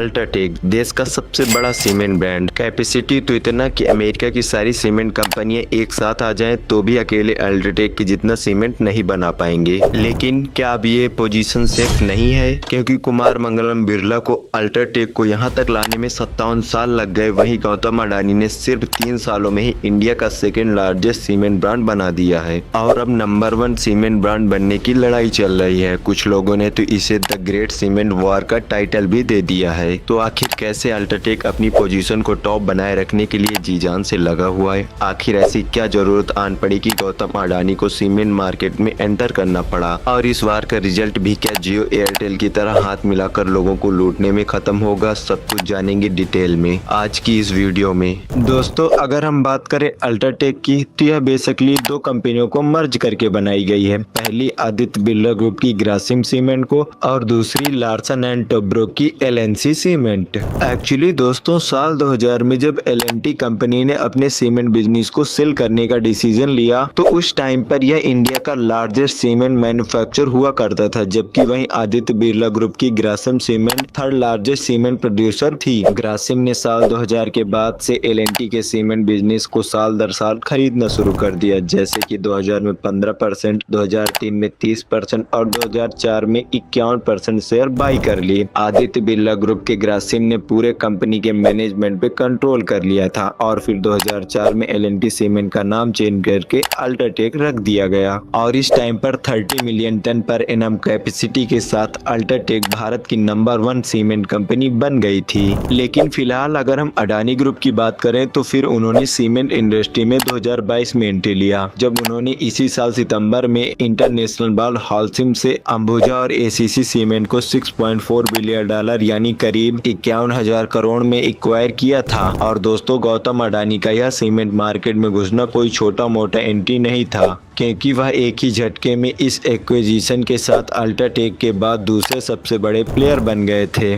UltraTech देश का सबसे बड़ा सीमेंट ब्रांड। कैपेसिटी तो इतना कि अमेरिका की सारी सीमेंट कंपनियां एक साथ आ जाएं तो भी अकेले अल्ट्राटेक की जितना सीमेंट नहीं बना पाएंगे। लेकिन क्या अब ये पोजीशन सेफ नहीं है, क्योंकि कुमार मंगलम बिरला को अल्ट्राटेक को यहाँ तक लाने में 57 साल लग गए। वहीं गौतम अडानी ने सिर्फ 3 सालों में ही इंडिया का सेकेंड लार्जेस्ट सीमेंट ब्रांड बना दिया है और अब नंबर 1 सीमेंट ब्रांड बनने की लड़ाई चल रही है। कुछ लोगों ने तो इसे द ग्रेट सीमेंट वॉर का टाइटल भी दे दिया है। तो आखिर कैसे अल्ट्राटेक अपनी पोजीशन को टॉप बनाए रखने के लिए जी जान से लगा हुआ है? आखिर ऐसी क्या जरूरत आन पड़ी कि गौतम अडानी को सीमेंट मार्केट में एंटर करना पड़ा? और इस बार का रिजल्ट भी क्या जियो एयरटेल की तरह हाथ मिलाकर लोगों को लूटने में खत्म होगा? सब कुछ जानेंगे डिटेल में आज की इस वीडियो में। दोस्तों, अगर हम बात करें अल्ट्राटेक की तो यह बेसिकली 2 कंपनियों को मर्ज करके बनाई गई है। पहली आदित्य बिरला ग्रुप की ग्रासिम सीमेंट को और दूसरी लार्सन एंड टोब्रो की एलएनसी सीमेंट। एक्चुअली दोस्तों, साल 2000 में जब एलएनटी कंपनी ने अपने सीमेंट बिजनेस को सेल करने का डिसीजन लिया तो उस टाइम पर यह इंडिया का लार्जेस्ट सीमेंट मैन्युफैक्चर हुआ करता था, जबकि वहीं आदित्य बिरला ग्रुप की Grasim cement third largest cement producer थी। ग्रासिम ने साल 2000 के बाद से एलएनटी के सीमेंट बिजनेस को साल दर साल खरीदना शुरू कर दिया, जैसे कि 2000 में 15%, 2003 में 30% और 2004 में 51% शेयर बाई कर लिए। आदित्य बिरला ग्रुप के ग्रासिम ने पूरे कंपनी के मैनेजमेंट पे कंट्रोल कर लिया था और फिर 2004 में एलएनटी सीमेंट का नाम चेंज करके अल्ट्राटेक रख दिया गया और इस टाइम पर 30 million ton per annum capacity के साथ अल्ट्राटेक भारत की नंबर 1 सीमेंट कंपनी बन गई थी। लेकिन फिलहाल अगर हम अडानी ग्रुप की बात करें तो फिर उन्होंने सीमेंट इंडस्ट्री में 2022 में एंट्री लिया, जब उन्होंने इसी साल सितंबर में इंटरनेशनल बाल हॉल्सिम से अंबुजा और एसीसी सीमेंट को $6.4 बिलियन यानी करीब 51,000 करोड़ में एक्वायर किया था। और दोस्तों, गौतम अडानी का यह सीमेंट मार्केट में घुसना कोई छोटा मोटा एंट्री नहीं था, क्योंकि वह एक ही झटके में इस एक्विजिशन के साथ अल्ट्राटेक के बाद दूसरे सबसे बड़े प्लेयर बन गए थे।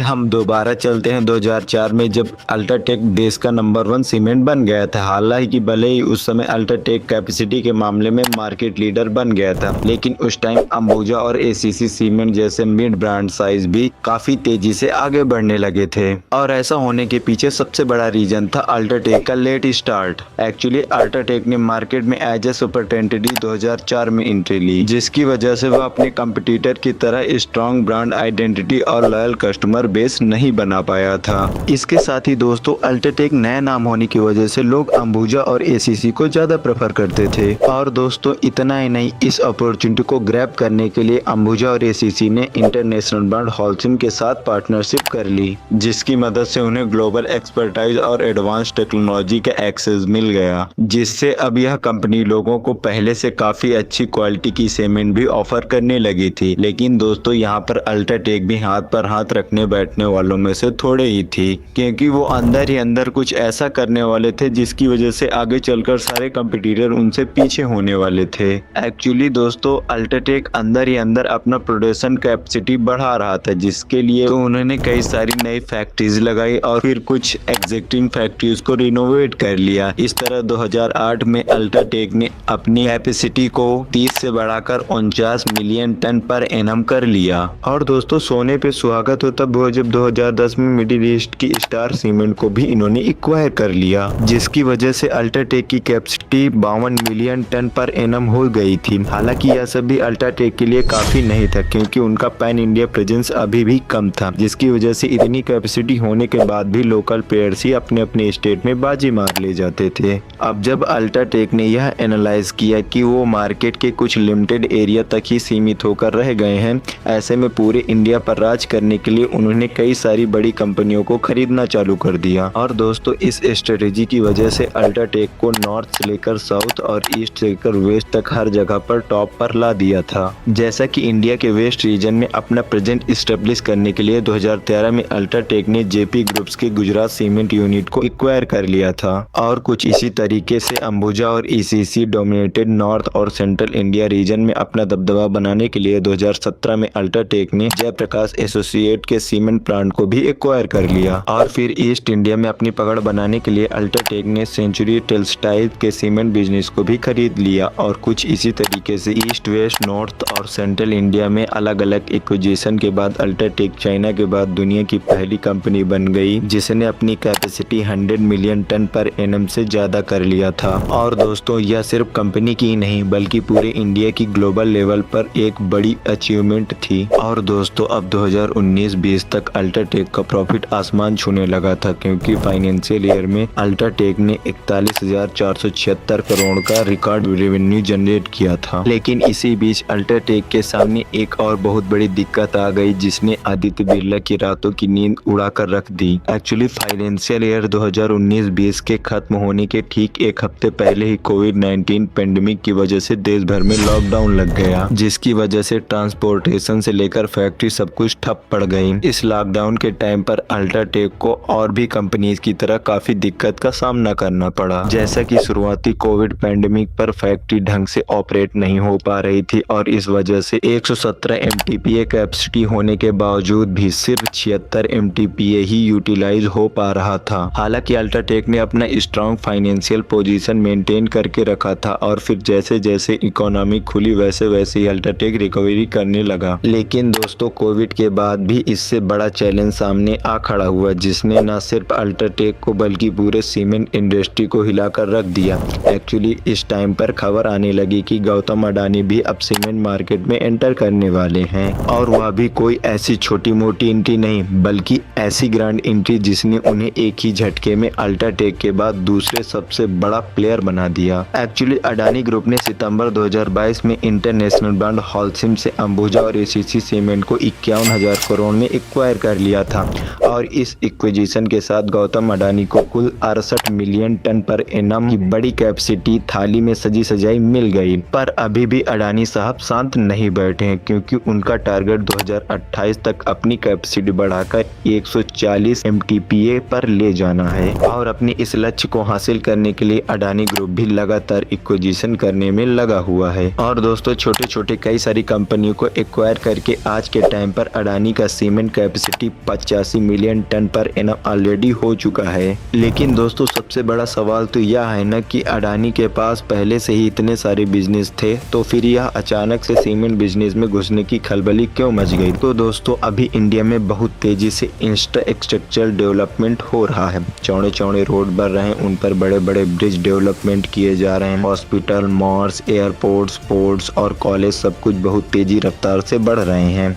हम दोबारा चलते हैं 2004 में, जब अल्ट्राटेक देश का नंबर 1 सीमेंट बन गया था। हालांकि भले ही उस समय अल्ट्राटेक कैपेसिटी के मामले में मार्केट लीडर बन गया था, लेकिन उस टाइम अंबुजा और एसीसी सीमेंट जैसे मिड ब्रांड साइज भी काफी तेजी से आगे बढ़ने लगे थे। और ऐसा होने के पीछे सबसे बड़ा रीजन था अल्ट्राटेक का लेट स्टार्ट। एक्चुअली अल्ट्राटेक ने मार्केट में एज ए सुपर एंटिटी 2004 में एंट्री ली, जिसकी वजह से वह अपने कंपटीटर की तरह स्ट्रॉन्ग ब्रांड आइडेंटिटी और लॉयल कस्टमर बेस नहीं बना पाया था। इसके साथ ही दोस्तों, अल्ट्राटेक नया नाम होने की वजह से लोग अंबुजा और एसीसी को ज्यादा प्रेफर करते थे। और दोस्तों, इतना ही नहीं, इस अपॉर्चुनिटी को ग्रैब करने के लिए अंबुजा और एसीसी ने इंटरनेशनल ब्रांड हॉल्सिम के साथ पार्टनरशिप कर ली, जिसकी मदद से उन्हें ग्लोबल एक्सपर्टाइज और एडवांस टेक्नोलॉजी का एक्सेस मिल गया, जिससे अब यह कंपनी लोगों को पहले से काफी अच्छी क्वालिटी की सीमेंट भी ऑफर करने लगी थी। लेकिन दोस्तों, यहाँ पर अल्ट्राटेक भी हाथ पर हाथ रखने बैठने वालों में से थोड़े ही थी, क्योंकि वो अंदर ही अंदर कुछ ऐसा करने वाले थे जिसकी वजह से आगे चलकर सारे कंपटीटर उनसे पीछे होने वाले थे। एक्चुअली दोस्तों, अल्ट्राटेक अंदर ही अंदर अपना प्रोडक्शन कैपेसिटी बढ़ा रहा था, जिसके लिए तो उन्होंने कई सारी नई फैक्ट्रीज लगाई और फिर कुछ एग्जिस्टिंग फैक्ट्रीज को रिनोवेट कर लिया। इस तरह 2008 में अल्ट्राटेक ने अपनी कैपेसिटी को 30 से बढ़ाकर 49 मिलियन टन पर एनम कर लिया। और दोस्तों, सोने पे सुहागत होता वो जब 2010 में मिडिल ईस्ट की स्टार सीमेंट को भी इन्होंने एक्वायर कर लिया, जिसकी वजह से अल्ट्राटेक की capacity 52 million ton per annum हो गई थी। हालांकि यह सब भी अल्ट्राटेक के लिए काफी नहीं था, क्योंकि उनका पैन इंडिया प्रेजेंस अभी भी कम था, जिसकी वजह से इतनी कैपेसिटी होने के बाद भी लोकल प्लेयर्स ही अपने अपने स्टेट में बाजी मार ले जाते थे। अब जब अल्ट्राटेक ने यह एनालाइज किया कि वो मार्केट के कुछ लिमिटेड एरिया तक ही सीमित होकर रह गए हैं, ऐसे में पूरे इंडिया पर राज करने के लिए उन्होंने कई सारी बड़ी कंपनियों को खरीदना चालू कर दिया। और दोस्तों, इस स्ट्रेटेजी की वजह से अल्ट्राटेक को नॉर्थ से लेकर साउथ और ईस्ट से लेकर वेस्ट तक हर जगह पर टॉप पर ला दिया था। जैसा कि इंडिया के वेस्ट रीजन में अपना प्रेजेंट इस्टेब्लिश करने के लिए 2013 में अल्ट्राटेक ने जेपी ग्रुप्स के गुजरात सीमेंट यूनिट को एक्वायर कर लिया था। और कुछ इसी तरीके से अंबुजा और ईसीसी डोमिनेट लिमिटेड नॉर्थ और सेंट्रल इंडिया रीजन में अपना दबदबा बनाने के लिए 2017 में अल्ट्राटेक ने जयप्रकाश एसोसिएट के सीमेंट प्लांट को भी एक्वायर कर लिया और फिर ईस्ट इंडिया में अपनी पकड़ बनाने के लिए अल्ट्राटेक ने सेंचुरी टेक्सटाइल के सीमेंट बिजनेस को भी खरीद लिया और कुछ इसी तरीके से ईस्ट, वेस्ट, नॉर्थ और सेंट्रल इंडिया में अलग अलग एक्विजिशन के बाद अल्ट्राटेक चाइना के बाद दुनिया की पहली कंपनी बन गई जिसने अपनी capacity 100 million ton per annum से ज्यादा कर लिया था। और दोस्तों यह सिर्फ कंपनी की नहीं बल्कि पूरे इंडिया की ग्लोबल लेवल पर एक बड़ी अचीवमेंट थी। और दोस्तों अब 2019-20 तक अल्ट्राटेक का प्रॉफिट आसमान छूने लगा था क्योंकि फाइनेंशियल ईयर में अल्ट्राटेक ने 41,476 करोड़ का रिकॉर्ड रेवेन्यू जनरेट किया था। लेकिन इसी बीच अल्ट्राटेक के सामने एक और बहुत बड़ी दिक्कत आ गई जिसने आदित्य बिरला की रातों की नींद उड़ा कर रख दी। एक्चुअली फाइनेंशियल ईयर 2019-20 के खत्म होने के ठीक एक हफ्ते पहले ही कोविड-19 पेंडेमिक की वजह से देश भर में लॉकडाउन लग गया जिसकी वजह से ट्रांसपोर्टेशन से लेकर फैक्ट्री सब कुछ ठप पड़ गई। इस लॉकडाउन के टाइम पर अल्ट्राटेक को और भी कंपनीज की तरह काफी दिक्कत का सामना करना पड़ा, जैसा कि शुरुआती कोविड पेंडेमिक पर फैक्ट्री ढंग से ऑपरेट नहीं हो पा रही थी और इस वजह से 117 MTPA कैपेसिटी होने के बावजूद भी सिर्फ 76 MTPA ही यूटिलाइज हो पा रहा था। हालांकि अल्ट्राटेक ने अपना स्ट्रॉन्ग फाइनेंशियल पोजीशन मेंटेन करके रखा था और फिर जैसे जैसे इकोनॉमी खुली वैसे वैसे ही अल्ट्राटेक रिकवरी करने लगा। लेकिन दोस्तों कोविड के बाद भी इससे बड़ा चैलेंज सामने आ खड़ा हुआ जिसने न सिर्फ अल्ट्राटेक को बल्कि पूरे सीमेंट इंडस्ट्री को हिलाकर रख दिया। एक्चुअली इस टाइम पर खबर आने लगी कि गौतम अडानी भी अब सीमेंट मार्केट में एंटर करने वाले हैं और वह भी कोई ऐसी छोटी मोटी एंट्री नहीं बल्कि ऐसी ग्रैंड एंट्री जिसने उन्हें एक ही झटके में अल्ट्राटेक के बाद दूसरे सबसे बड़ा प्लेयर बना दिया। एक्चुअली अडानी ग्रुप ने सितंबर 2022 में इंटरनेशनल ब्रांड हॉलसिम से अंबुजा और एसीसी सीमेंट को 51,000 करोड़ में एक्वायर कर लिया था और इस एक्विजिशन के साथ गौतम अडानी को कुल 68 मिलियन टन पर एनम की बड़ी कैपेसिटी थाली में सजी सजाई मिल गई। पर अभी भी अडानी साहब शांत नहीं बैठे हैं क्योंकि उनका टारगेट 2028 तक अपनी कैपेसिटी बढ़ाकर 140 MTPA पर ले जाना है और अपने इस लक्ष्य को हासिल करने के लिए अडानी ग्रुप भी लगातार एक्विजिशन करने में लगा हुआ है। और दोस्तों छोटे छोटे कई सारी कंपनियों को एक्वायर करके आज के टाइम पर अडानी का cement capacity 85 million ton per annum already हो चुका है। लेकिन दोस्तों सबसे बड़ा सवाल तो यह है ना कि अडानी के पास पहले से ही इतने सारे बिजनेस थे तो फिर यह अचानक से सीमेंट बिजनेस में घुसने की खलबली क्यों मच गई। तो दोस्तों अभी इंडिया में बहुत तेजी से इंफ्रास्ट्रक्चर डेवलपमेंट हो रहा है। चौड़े चौड़े रोड बन रहे हैं, उन पर बड़े बड़े ब्रिज डेवलपमेंट किए जा रहे हैं। हॉस्पिटल, मॉल्स, एयरपोर्ट्स, पोर्ट्स और कॉलेज सब कुछ बहुत तेजी रफ्तार से बढ़ रहे हैं।